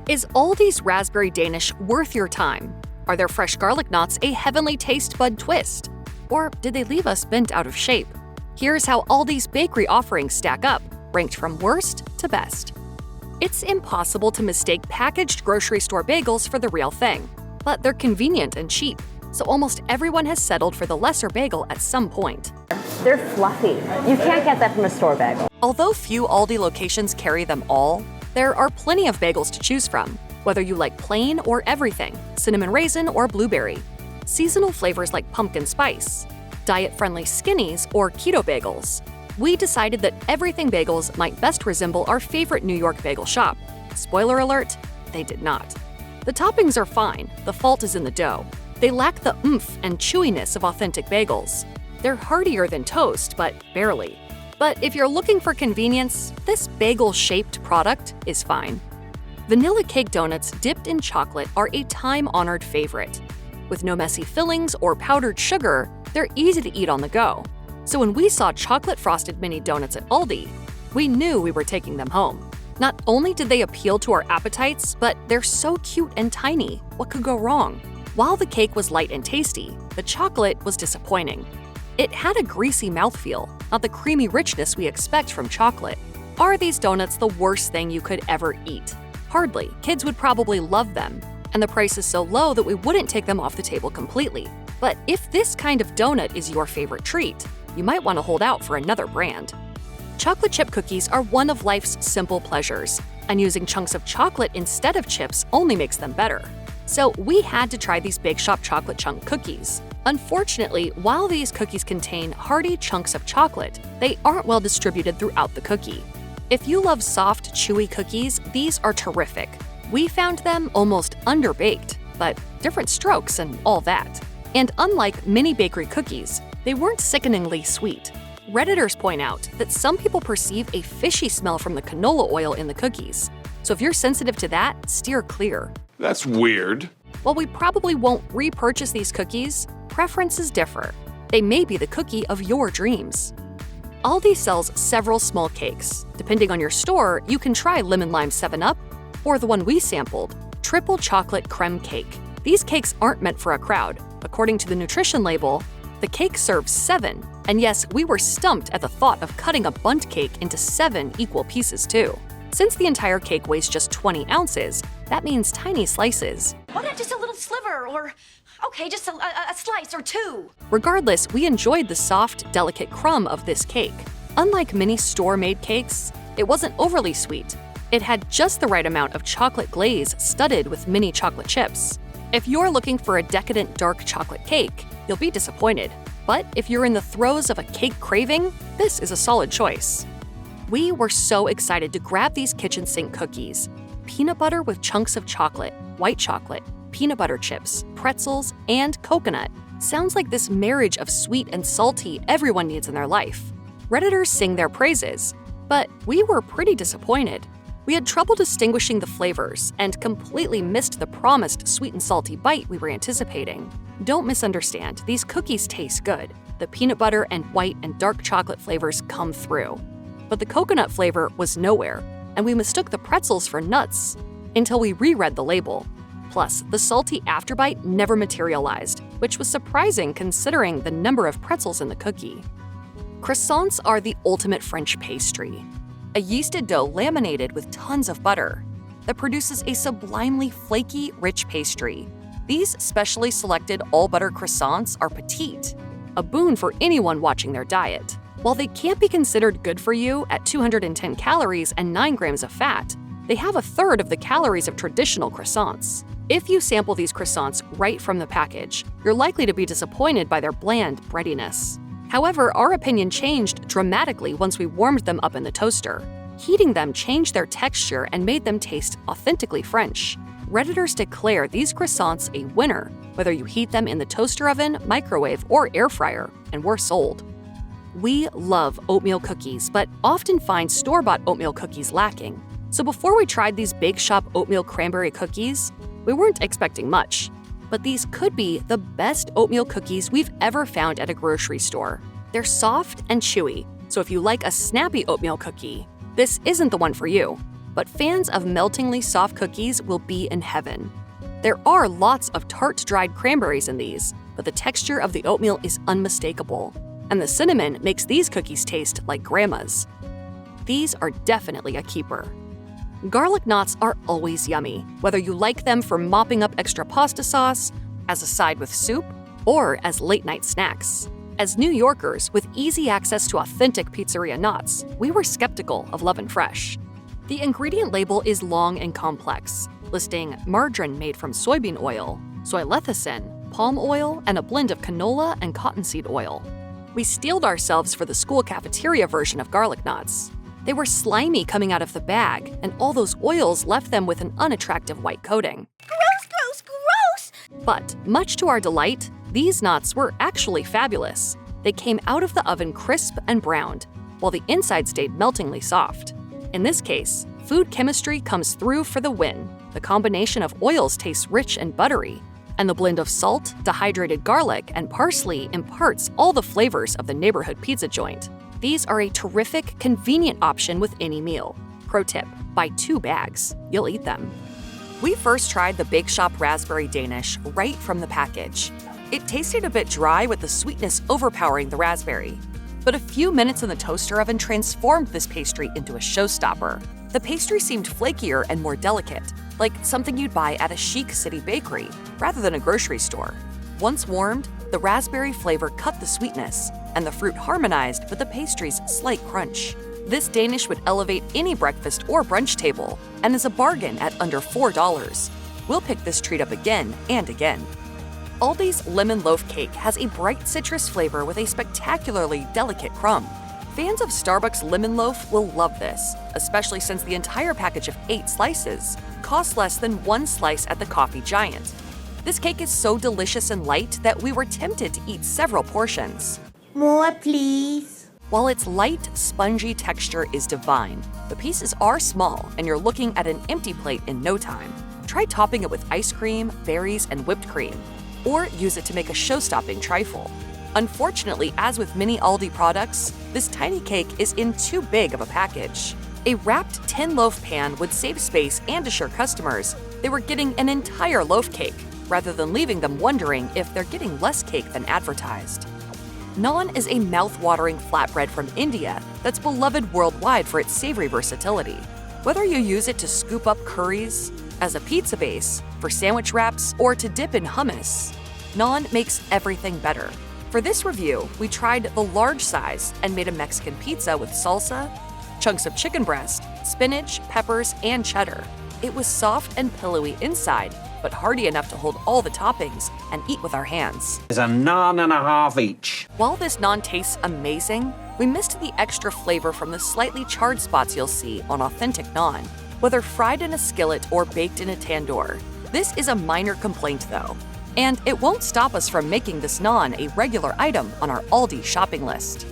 Is Aldi's Raspberry Danish worth your time? Are their fresh garlic knots a heavenly taste bud twist? Or did they leave us bent out of shape? Here's how Aldi's bakery offerings stack up, ranked from worst to best. It's impossible to mistake packaged grocery store bagels for the real thing, but they're convenient and cheap, so almost everyone has settled for the lesser bagel at some point. They're fluffy. You can't get that from a store bagel. Although few Aldi locations carry them all, there are plenty of bagels to choose from, whether you like plain or everything, cinnamon raisin or blueberry, seasonal flavors like pumpkin spice, diet-friendly skinnies or keto bagels. We decided that everything bagels might best resemble our favorite New York bagel shop. Spoiler alert, they did not. The toppings are fine, the fault is in the dough. They lack the oomph and chewiness of authentic bagels. They're heartier than toast, but barely. But if you're looking for convenience, this bagel-shaped product is fine. Vanilla cake donuts dipped in chocolate are a time-honored favorite. With no messy fillings or powdered sugar, they're easy to eat on the go. So when we saw chocolate-frosted mini donuts at Aldi, we knew we were taking them home. Not only did they appeal to our appetites, but they're so cute and tiny. What could go wrong? While the cake was light and tasty, the chocolate was disappointing. It had a greasy mouthfeel, not the creamy richness we expect from chocolate. Are these donuts the worst thing you could ever eat? Hardly. Kids would probably love them, and the price is so low that we wouldn't take them off the table completely. But if this kind of donut is your favorite treat, you might want to hold out for another brand. Chocolate chip cookies are one of life's simple pleasures, and using chunks of chocolate instead of chips only makes them better. So we had to try these Big Shop chocolate chunk cookies. Unfortunately, while these cookies contain hearty chunks of chocolate, they aren't well distributed throughout the cookie. If you love soft, chewy cookies, these are terrific. We found them almost underbaked, but different strokes and all that. And unlike mini bakery cookies, they weren't sickeningly sweet. Redditors point out that some people perceive a fishy smell from the canola oil in the cookies. So if you're sensitive to that, steer clear. That's weird. While we probably won't repurchase these cookies, preferences differ. They may be the cookie of your dreams. Aldi sells several small cakes. Depending on your store, you can try Lemon Lime 7-Up or the one we sampled, Triple Chocolate Crème Cake. These cakes aren't meant for a crowd. According to the nutrition label, the cake serves 7. And yes, we were stumped at the thought of cutting a bundt cake into 7 equal pieces too. Since the entire cake weighs just 20 ounces, that means tiny slices. Why not just a little sliver or, okay, just a slice or 2? Regardless, we enjoyed the soft, delicate crumb of this cake. Unlike many store-made cakes, it wasn't overly sweet. It had just the right amount of chocolate glaze studded with mini chocolate chips. If you're looking for a decadent dark chocolate cake, you'll be disappointed. But if you're in the throes of a cake craving, this is a solid choice. We were so excited to grab these kitchen sink cookies. Peanut butter with chunks of chocolate, white chocolate, peanut butter chips, pretzels, and coconut. Sounds like this marriage of sweet and salty everyone needs in their life. Redditors sing their praises, but we were pretty disappointed. We had trouble distinguishing the flavors and completely missed the promised sweet and salty bite we were anticipating. Don't misunderstand, these cookies taste good. The peanut butter and white and dark chocolate flavors come through. But the coconut flavor was nowhere, and we mistook the pretzels for nuts until we reread the label. Plus, the salty afterbite never materialized, which was surprising considering the number of pretzels in the cookie. Croissants are the ultimate French pastry. A yeasted dough laminated with tons of butter that produces a sublimely flaky, rich pastry. These specially selected all-butter croissants are petite, a boon for anyone watching their diet. While they can't be considered good for you at 210 calories and 9 grams of fat, they have a third of the calories of traditional croissants. If you sample these croissants right from the package, you're likely to be disappointed by their bland breadiness. However, our opinion changed dramatically once we warmed them up in the toaster. Heating them changed their texture and made them taste authentically French. Redditors declare these croissants a winner, whether you heat them in the toaster oven, microwave, or air fryer, and we're sold. We love oatmeal cookies, but often find store-bought oatmeal cookies lacking. So before we tried these Big Shop oatmeal cranberry cookies, we weren't expecting much. But these could be the best oatmeal cookies we've ever found at a grocery store. They're soft and chewy, so if you like a snappy oatmeal cookie, this isn't the one for you. but fans of meltingly soft cookies will be in heaven. There are lots of tart dried cranberries in these, but the texture of the oatmeal is unmistakable, and the cinnamon makes these cookies taste like grandma's. These are definitely a keeper. Garlic knots are always yummy, whether you like them for mopping up extra pasta sauce, as a side with soup, or as late-night snacks. As New Yorkers with easy access to authentic pizzeria knots, we were skeptical of Love and Fresh. The ingredient label is long and complex, listing margarine made from soybean oil, soy lecithin, palm oil, and a blend of canola and cottonseed oil. We steeled ourselves for the school cafeteria version of garlic knots. They were slimy coming out of the bag, and all those oils left them with an unattractive white coating. Gross, gross, gross! But, much to our delight, these knots were actually fabulous. They came out of the oven crisp and browned, while the inside stayed meltingly soft. In this case, food chemistry comes through for the win. The combination of oils tastes rich and buttery, and the blend of salt, dehydrated garlic, and parsley imparts all the flavors of the neighborhood pizza joint. These are a terrific, convenient option with any meal. Pro tip, buy 2 bags. You'll eat them. We first tried the Bake Shop Raspberry Danish right from the package. It tasted a bit dry with the sweetness overpowering the raspberry. But a few minutes in the toaster oven transformed this pastry into a showstopper. The pastry seemed flakier and more delicate, like something you'd buy at a chic city bakery rather than a grocery store. Once warmed, the raspberry flavor cut the sweetness, and the fruit harmonized with the pastry's slight crunch. This Danish would elevate any breakfast or brunch table, and is a bargain at under $4. We'll pick this treat up again and again. Aldi's lemon loaf cake has a bright citrus flavor with a spectacularly delicate crumb. Fans of Starbucks lemon loaf will love this, especially since the entire package of 8 slices costs less than 1 slice at the Coffee Giant. This cake is so delicious and light that we were tempted to eat several portions. More, please. While its light, spongy texture is divine, the pieces are small and you're looking at an empty plate in no time. Try topping it with ice cream, berries, and whipped cream, or use it to make a show-stopping trifle. Unfortunately, as with many Aldi products, this tiny cake is in too big of a package. A wrapped tin loaf pan would save space and assure customers they were getting an entire loaf cake, rather than leaving them wondering if they're getting less cake than advertised. Naan is a mouth-watering flatbread from India that's beloved worldwide for its savory versatility. Whether you use it to scoop up curries, as a pizza base, for sandwich wraps, or to dip in hummus, Naan makes everything better. For this review, we tried the large size and made a Mexican pizza with salsa, chunks of chicken breast, spinach, peppers, and cheddar. It was soft and pillowy inside, but hearty enough to hold all the toppings and eat with our hands. There's a naan and a half each. While this naan tastes amazing, we missed the extra flavor from the slightly charred spots you'll see on authentic naan, whether fried in a skillet or baked in a tandoor. This is a minor complaint though, and it won't stop us from making this naan a regular item on our Aldi shopping list.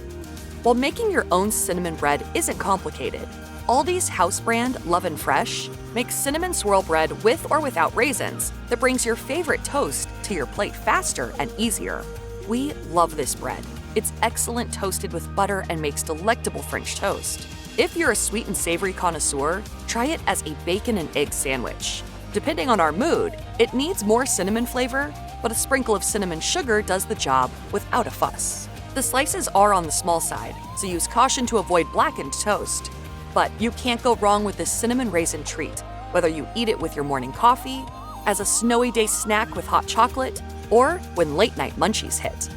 While making your own cinnamon bread isn't complicated, Aldi's house brand Love and Fresh makes cinnamon swirl bread with or without raisins that brings your favorite toast to your plate faster and easier. We love this bread. It's excellent toasted with butter and makes delectable French toast. If you're a sweet and savory connoisseur, try it as a bacon and egg sandwich. Depending on our mood, it needs more cinnamon flavor, but a sprinkle of cinnamon sugar does the job without a fuss. The slices are on the small side, so use caution to avoid blackened toast. But you can't go wrong with this cinnamon raisin treat, whether you eat it with your morning coffee, as a snowy day snack with hot chocolate, or when late night munchies hit.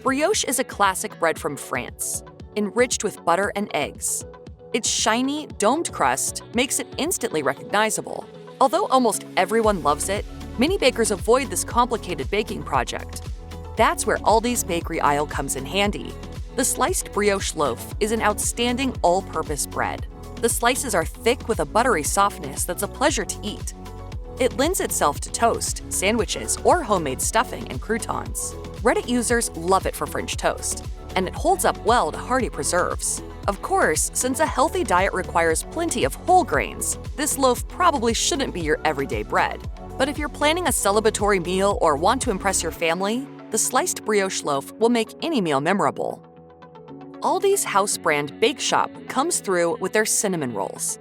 Brioche is a classic bread from France, enriched with butter and eggs. Its shiny, domed crust makes it instantly recognizable. Although almost everyone loves it, many bakers avoid this complicated baking project. That's where Aldi's bakery aisle comes in handy. The sliced brioche loaf is an outstanding all-purpose bread. The slices are thick with a buttery softness that's a pleasure to eat. It lends itself to toast, sandwiches, or homemade stuffing and croutons. Reddit users love it for French toast, and it holds up well to hearty preserves. Of course, since a healthy diet requires plenty of whole grains, this loaf probably shouldn't be your everyday bread. But if you're planning a celebratory meal or want to impress your family, the sliced brioche loaf will make any meal memorable. Aldi's house brand Bake Shop comes through with their cinnamon rolls.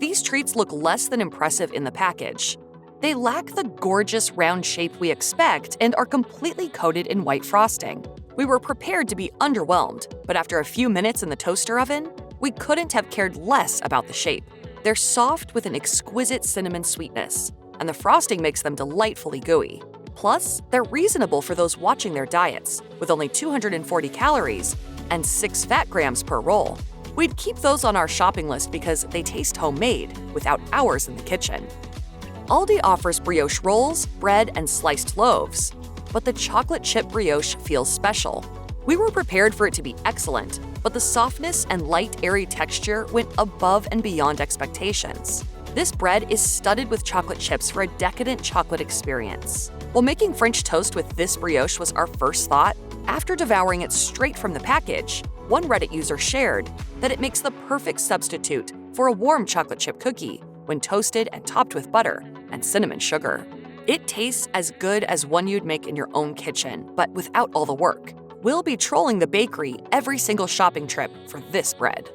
These treats look less than impressive in the package. They lack the gorgeous round shape we expect and are completely coated in white frosting. We were prepared to be underwhelmed, but after a few minutes in the toaster oven, we couldn't have cared less about the shape. They're soft with an exquisite cinnamon sweetness, and the frosting makes them delightfully gooey. Plus, they're reasonable for those watching their diets, with only 240 calories and 6 fat grams per roll. We'd keep those on our shopping list because they taste homemade, without hours in the kitchen. Aldi offers brioche rolls, bread, and sliced loaves, but the chocolate chip brioche feels special. We were prepared for it to be excellent, but the softness and light, airy texture went above and beyond expectations. This bread is studded with chocolate chips for a decadent chocolate experience. While making French toast with this brioche was our first thought, after devouring it straight from the package, one Reddit user shared that it makes the perfect substitute for a warm chocolate chip cookie when toasted and topped with butter and cinnamon sugar. It tastes as good as one you'd make in your own kitchen, but without all the work. We'll be trolling the bakery every single shopping trip for this bread.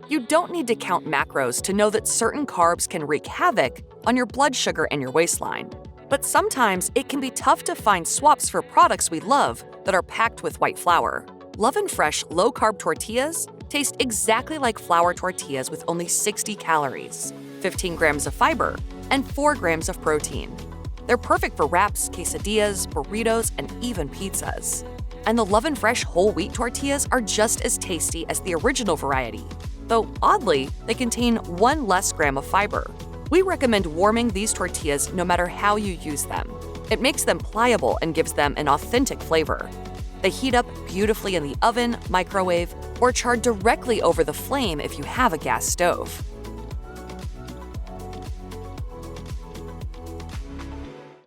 You don't need to count macros to know that certain carbs can wreak havoc on your blood sugar and your waistline. But sometimes it can be tough to find swaps for products we love that are packed with white flour. Love and Fresh low-carb tortillas taste exactly like flour tortillas with only 60 calories, 15 grams of fiber, and 4 grams of protein. They're perfect for wraps, quesadillas, burritos, and even pizzas. And the Love and Fresh whole wheat tortillas are just as tasty as the original variety, though oddly, they contain 1 less gram of fiber. We recommend warming these tortillas no matter how you use them. It makes them pliable and gives them an authentic flavor. They heat up beautifully in the oven, microwave, or char directly over the flame if you have a gas stove.